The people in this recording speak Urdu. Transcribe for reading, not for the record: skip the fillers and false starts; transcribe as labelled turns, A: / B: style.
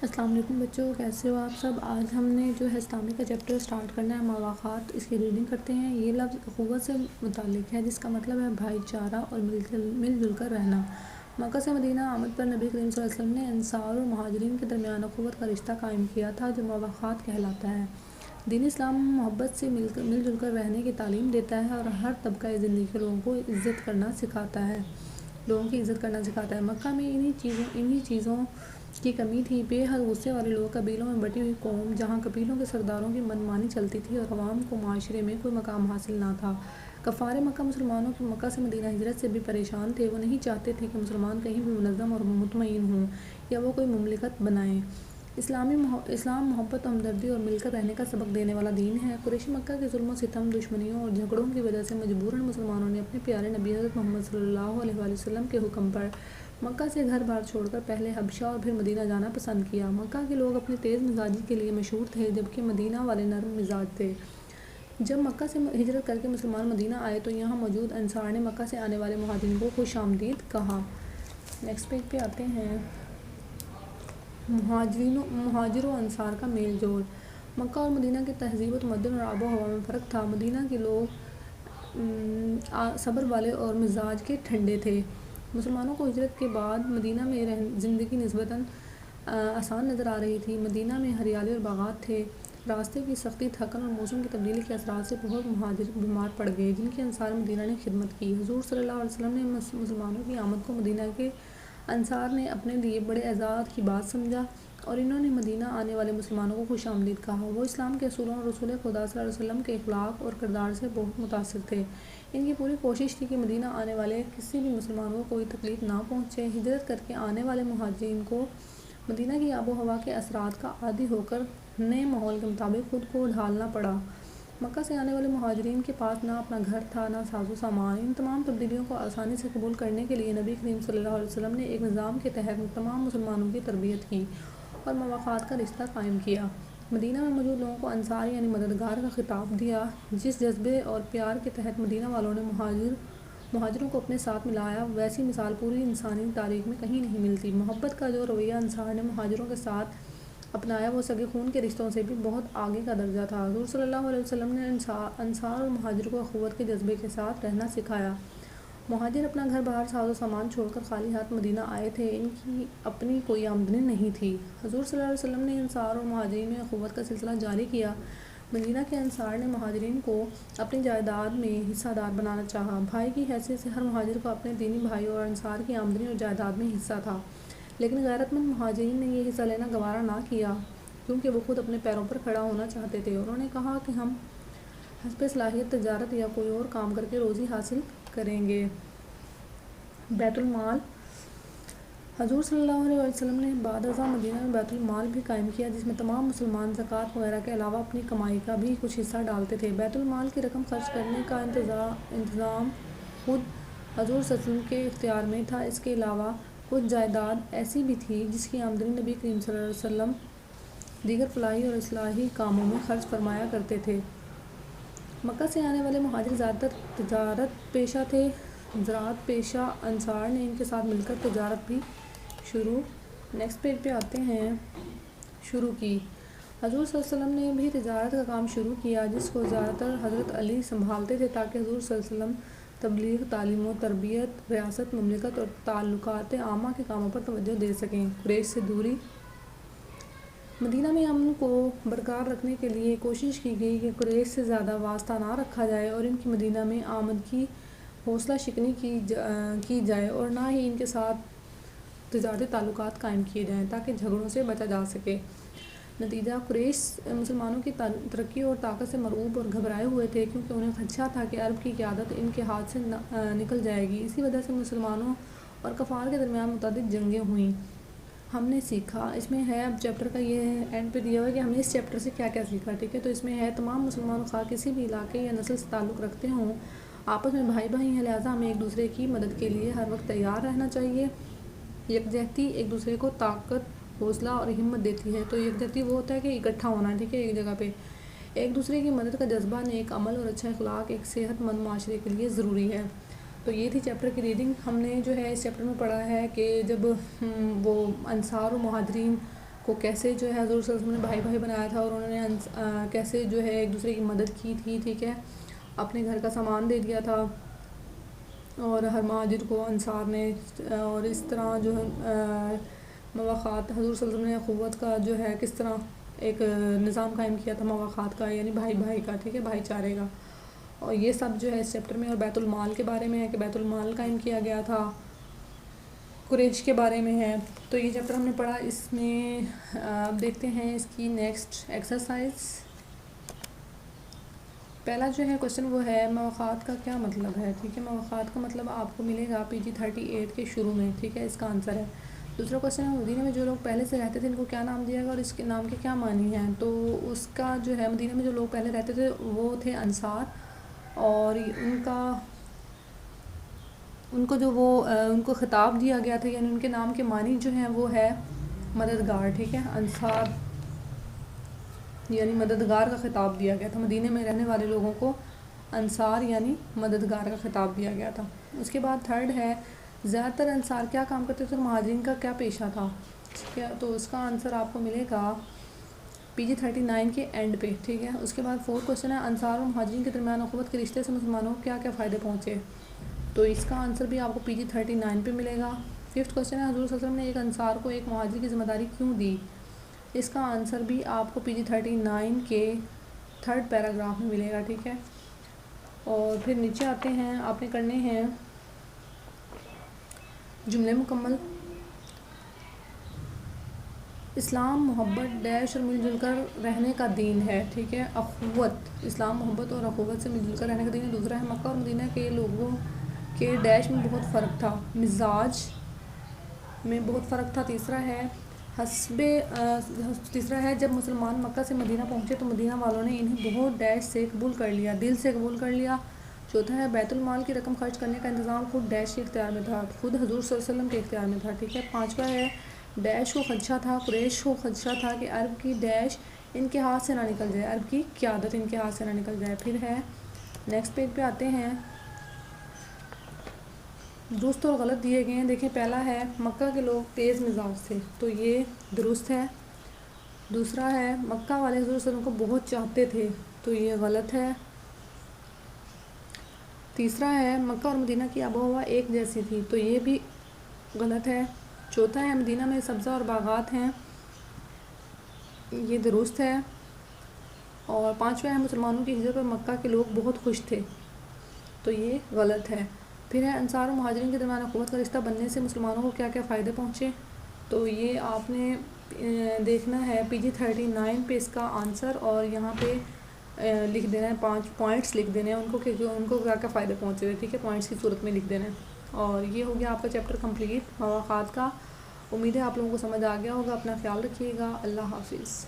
A: السلام علیکم بچوں، کیسے ہو آپ سب؟ آج ہم نے جو ہے اسلامی کا چیپٹر سٹارٹ کرنا ہے مواخات۔ اس کی ریڈنگ کرتے ہیں۔ یہ لفظ اخوت سے متعلق ہے، جس کا مطلب ہے بھائی چارہ اور مل جل کر رہنا۔ مکہ سے مدینہ آمد پر نبی کریم صلی اللہ علیہ وسلم نے انصار اور مہاجرین کے درمیان اخوت کا رشتہ قائم کیا تھا، جو مواخات کہلاتا ہے۔ دین اسلام محبت سے مل جل کر رہنے کی تعلیم دیتا ہے اور ہر طبقہ زندگی کے لوگوں کو عزت کرنا سکھاتا ہے۔ مکہ میں انہی چیزوں کی کمی تھی۔ بے حد غصے والے لوگ، قبیلوں میں بٹی ہوئی قوم، جہاں قبیلوں کے سرداروں کی منمانی چلتی تھی اور عوام کو معاشرے میں کوئی مقام حاصل نہ تھا۔ کفار مکہ مسلمانوں کی مکہ سے مدینہ ہجرت سے بھی پریشان تھے۔ وہ نہیں چاہتے تھے کہ مسلمان کہیں بھی منظم اور مطمئن ہوں یا وہ کوئی مملکت بنائیں۔ اسلام محبت، ہمدردی اور مل کر رہنے کا سبق دینے والا دین ہے۔ قریش مکہ کے ظلم و ستم، دشمنیوں اور جھگڑوں کی وجہ سے مجبوراً مسلمانوں نے اپنے پیارے نبی حضرت محمد صلی اللہ علیہ وآلہ وسلم کے حکم پر مکہ سے گھر بار چھوڑ کر پہلے حبشہ اور پھر مدینہ جانا پسند کیا۔ مکہ کے لوگ اپنی تیز مزاجی کے لیے مشہور تھے، جبکہ مدینہ والے نرم مزاج تھے۔ جب مکہ سے ہجرت کر کے مسلمان مدینہ آئے تو یہاں موجود انصار نے مکہ سے آنے والے مہاجرین کو خوش آمدید کہا۔ نیکسٹ پیج پہ آتے ہیں۔ مہاجر و انصار کا میل جول۔ مکہ اور مدینہ کی تہذیب و تمدن اور آب و ہوا میں فرق تھا۔ مدینہ کے لوگ صبر والے اور مزاج کے ٹھنڈے تھے۔ مسلمانوں کو ہجرت کے بعد مدینہ میں زندگی نسبتاً آسان نظر آ رہی تھی۔ مدینہ میں ہریالی اور باغات تھے۔ راستے کی سختی، تھکن اور موسم کی تبدیلی کے اثرات سے بہت مہاجر بیمار پڑ گئے، جن کی انصار مدینہ نے خدمت کی۔ حضور صلی اللہ علیہ وسلم نے مسلمانوں کی آمد کو مدینہ کے انصار نے اپنے لیے بڑے اعزاز کی بات سمجھا اور انہوں نے مدینہ آنے والے مسلمانوں کو خوش آمدید کہا۔ وہ اسلام کے اصولوں اور رسول خدا صلی اللہ علیہ وسلم کے اخلاق اور کردار سے بہت متاثر تھے۔ ان کی پوری کوشش تھی کہ مدینہ آنے والے کسی بھی مسلمان کو کوئی تکلیف نہ پہنچے۔ ہجرت کر کے آنے والے مہاجرین کو مدینہ کی آب و ہوا کے اثرات کا عادی ہو کر نئے ماحول کے مطابق خود کو ڈھالنا پڑا۔ مکہ سے آنے والے مہاجرین کے پاس نہ اپنا گھر تھا، نہ ساز و سامان۔ ان تمام تبدیلیوں کو آسانی سے قبول کرنے کے لیے نبی کریم صلی اللہ علیہ وسلم نے ایک نظام کے تحت تمام مسلمانوں کی تربیت کی اور مواخات کا رشتہ قائم کیا۔ مدینہ میں موجود لوگوں کو انصار یعنی مددگار کا خطاب دیا۔ جس جذبے اور پیار کے تحت مدینہ والوں نے مہاجروں کو اپنے ساتھ ملایا، ویسی مثال پوری انسانی تاریخ میں کہیں نہیں ملتی۔ محبت کا جو رویہ انصار نے مہاجروں کے ساتھ اپنایا، وہ سگے خون کے رشتوں سے بھی بہت آگے کا درجہ تھا۔ حضور صلی اللہ علیہ وسلم نے انصار اور مہاجر کو اخوت کے جذبے کے ساتھ رہنا سکھایا۔ مہاجر اپنا گھر بار ساز و سامان چھوڑ کر خالی ہاتھ مدینہ آئے تھے۔ ان کی اپنی کوئی آمدنی نہیں تھی۔ حضور صلی اللہ علیہ وسلم نے انصار اور مہاجرین میں اخوت کا سلسلہ جاری کیا۔ مدینہ کے انصار نے مہاجرین کو اپنی جائیداد میں حصہ دار بنانا چاہا۔ بھائی کی حیثیت سے ہر مہاجر کو اپنے دینی بھائی اور انصار کی آمدنی اور جائیداد میں حصہ تھا، لیکن غیرت مند مہاجرین نے یہ حصہ لینا گوارا نہ کیا، کیونکہ وہ خود اپنے پیروں پر کھڑا ہونا چاہتے تھے۔ انہوں نے کہا کہ ہم حسب صلاحیت تجارت یا کوئی اور کام کر کے روزی حاصل کریں گے۔ بیت المال۔ حضور صلی اللہ علیہ وسلم نے بعد ازاں مدینہ میں بیت المال بھی قائم کیا، جس میں تمام مسلمان زکوٰۃ وغیرہ کے علاوہ اپنی کمائی کا بھی کچھ حصہ ڈالتے تھے۔ بیت المال کی رقم خرچ کرنے کا انتظام خود حضور صلی اللہ علیہ وسلم کے اختیار میں تھا۔ اس کے علاوہ کچھ جائیداد ایسی بھی تھی جس کی آمدنی نبی کریم صلی اللہ علیہ وسلم دیگر فلاحی اور اصلاحی کاموں میں خرچ فرمایا کرتے تھے۔ مکہ سے آنے والے مہاجر زیادہ تر تجارت پیشہ تھے۔ زراعت پیشہ انصار نے ان کے ساتھ مل کر تجارت بھی نیکسٹ پیج پہ آتے ہیں شروع کی۔ حضور صلی اللہ علیہ وسلم نے بھی تجارت کا کام شروع کیا، جس کو زیادہ تر حضرت علی سنبھالتے تھے، تاکہ حضور صلی اللہ علیہ وسلم تبلیغ، تعلیم و تربیت، ریاست مملکت اور تعلقات عامہ کے کاموں پر توجہ دے سکیں۔ قریش سے دوری۔ مدینہ میں امن کو برقرار رکھنے کے لیے کوشش کی گئی کہ قریش سے زیادہ واسطہ نہ رکھا جائے اور ان کی مدینہ میں آمد کی حوصلہ شکنی کی جائے اور نہ ہی ان کے ساتھ تجارتی تعلقات قائم کیے جائیں، تاکہ جھگڑوں سے بچا جا سکے۔ نتیجہ: قریش مسلمانوں کی ترقی اور طاقت سے مرعوب اور گھبرائے ہوئے تھے، کیونکہ انہیں خدشہ تھا کہ عرب کی قیادت ان کے ہاتھ سے نکل جائے گی۔ اسی وجہ سے مسلمانوں اور کفار کے درمیان متعدد جنگیں ہوئیں۔ ہم نے سیکھا، اس میں ہے، اب چیپٹر کا یہ اینڈ پہ دیا ہوا ہے کہ ہم نے اس چیپٹر سے کیا کیا سیکھا، ٹھیک ہے؟ تو اس میں ہے، تمام مسلمان خواہ کسی بھی علاقے یا نسل سے تعلق رکھتے ہوں، آپس میں بھائی بھائی ہیں، لہٰذا ہمیں ایک دوسرے کی مدد کے لیے ہر وقت تیار رہنا چاہیے۔ یکجہتی ایک دوسرے کو طاقت، حوصلہ اور ہمت دیتی ہے۔ تو یکجہتی وہ ہوتا ہے کہ اکٹھا ہونا ہے، ٹھیک ہے، ایک جگہ پہ۔ ایک دوسرے کی مدد کا جذبہ، نیک عمل اور اچھا اخلاق ایک صحت مند معاشرے کے لیے ضروری ہے۔ تو یہ تھی چیپٹر کی ریڈنگ۔ ہم نے جو ہے اس چیپٹر میں پڑھا ہے کہ جب وہ انصار و مہاجرین کو کیسے جو ہے حضور صلی اللہ علیہ وسلم نے بھائی بھائی بنایا تھا، اور انہوں نے کیسے جو ہے ایک دوسرے کی مدد کی تھی، ٹھیک ہے، اپنے گھر کا سامان دے دیا تھا، اور ہر مہاجر کو انصار نے، اور اس طرح جو ہے مواخات حضور صلی اللہ علیہ وسلم نے اخوت کا جو ہے کس طرح ایک نظام قائم کیا تھا مواخات کا، یعنی بھائی بھائی کا، ٹھیک ہے، بھائی چارے کا، اور یہ سب جو ہے اس چیپٹر میں. اور بیت المال کے بارے میں ہے کہ بیت المال قائم کیا گیا تھا، قریش کے بارے میں ہے. تو یہ چیپٹر ہم نے پڑھا. اس میں اب دیکھتے ہیں اس کی نیکسٹ ایکسرسائز. پہلا جو ہے کوشچن وہ ہے مواخات کا کیا مطلب ہے، ٹھیک ہے، مواخات کا مطلب آپ کو ملے گا PG 38 کے شروع میں، ٹھیک ہے، اس کا آنسر ہے. دوسرا کوشچن ہے مدینہ میں جو لوگ پہلے سے رہتے تھے ان کو کیا نام دیا گا اور اس کے نام کے کیا معنی ہیں. تو اس کا جو ہے مدینہ میں جو لوگ پہلے رہتے تھے وہ تھے انصار، اور ان کو خطاب دیا گیا تھا، یعنی ان کے نام کے معنی جو ہیں وہ ہے مددگار، ٹھیک ہے. انصار یعنی مددگار کا خطاب دیا گیا تھا، مدینے میں رہنے والے لوگوں کو انصار یعنی مددگار کا خطاب دیا گیا تھا. اس کے بعد تھرڈ ہے زیادہ تر انصار کیا کام کرتے تھے اور مہاجرین کا کیا پیشہ تھا، ٹھیک ہے. تو اس کا آنسر آپ کو ملے گا PG 39 کے اینڈ پہ، ٹھیک ہے. اس کے بعد فورتھ کوشچن ہے انصار اور مہاجرین کے درمیان اخوت کے رشتے سے مسلمانوں کو کیا کیا فائدے پہنچے. تو اس کا آنسر بھی آپ کو PG 39 پہ ملے گا. ففتھ کوشچن ہے حضور صلی اللہ علیہ وسلم نے ایک انصار کو ایک مہاجر کی ذمہ داری کیوں دی. اس کا آنسر بھی آپ کو PG 39 کے تھرڈ پیراگراف میں ملے گا، ٹھیک ہے. اور پھر نیچے آتے ہیں، آپ نے کرنے ہیں جملے مکمل. اسلام محبت ڈیش اور مل جل کر رہنے کا دین ہے، ٹھیک ہے. اخوت، اسلام محبت اور اخوت سے مل جل کر رہنے کا دین ہے. دوسرا ہے مکہ اور مدینہ کے لوگوں کے ڈیش میں بہت فرق تھا، مزاج میں بہت فرق تھا. تیسرا ہے جب مسلمان مکہ سے مدینہ پہنچے تو مدینہ والوں نے انہیں بہت ڈیش سے قبول کر لیا، دل سے قبول کر لیا. چوتھا ہے بیت المال کی رقم خرچ کرنے کا انتظام خود ڈیش کے اختیار میں تھا، خود حضور صلی اللہ علیہ وسلم کے اختیار میں تھا، ٹھیک ہے. پانچواں ہے ڈیش کو خدشہ تھا، قریش کو خدشہ تھا کہ عرب کی ڈیش ان کے ہاتھ سے نہ نکل جائے، عرب کی قیادت ان کے ہاتھ سے نہ نکل جائے. پھر ہے نیکسٹ پیج پہ آتے ہیں، درست اور غلط دیے گئے ہیں. دیکھیں پہلا ہے مکہ کے لوگ تیز مزاج تھے، تو یہ درست ہے. دوسرا ہے مکہ والے حضور صلی اللہ علیہ وسلم کو بہت چاہتے تھے، تو یہ غلط ہے. تیسرا ہے مکہ اور مدینہ کی آب و ہوا ایک جیسی تھی، تو یہ بھی غلط ہے. چوتھا ہے مدینہ میں سبزہ اور باغات ہیں، یہ درست ہے. اور پانچواں ہے مسلمانوں کی ہجرت پر مکہ کے لوگ بہت خوش تھے، تو یہ غلط ہے. پھر ہے انصار و مہاجرین کے درمیان اخوت کا رشتہ بننے سے مسلمانوں کو کیا کیا فائدے پہنچے. تو یہ آپ نے دیکھنا ہے PG 39 پہ اس کا آنسر، اور یہاں پہ لکھ دینا ہے 5 پوائنٹس لکھ دینے ہیں ان کو کہ ان کو کیا کیا فائدے پہنچے ہوئے، ٹھیک ہے، پوائنٹس کی صورت میں لکھ دینا ہے. اور یہ ہو گیا آپ کا چیپٹر کمپلیٹ مواخات کا. امید ہے آپ لوگوں کو سمجھ آ گیا ہوگا. اپنا خیال رکھیے گا. اللہ حافظ.